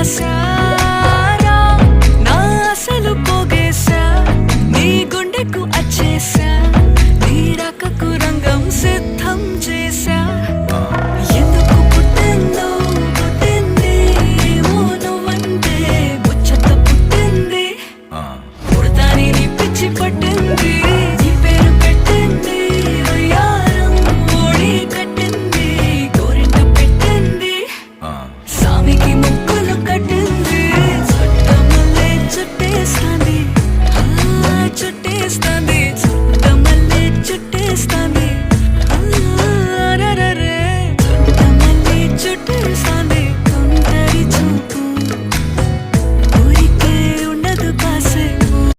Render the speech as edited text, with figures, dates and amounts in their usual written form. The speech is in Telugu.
రాసారా నా అసలు పోగేశా నీ గుండెకు అచ్చేసా నీ రాకకు రంగం సిద్ధం చేశా ఎందుకు పుట్టిందో పుట్టింది ఏమో నువ్వంటే ముచ్చట పుట్టింది పుడతాని నీ పిచ్చి పట్టింది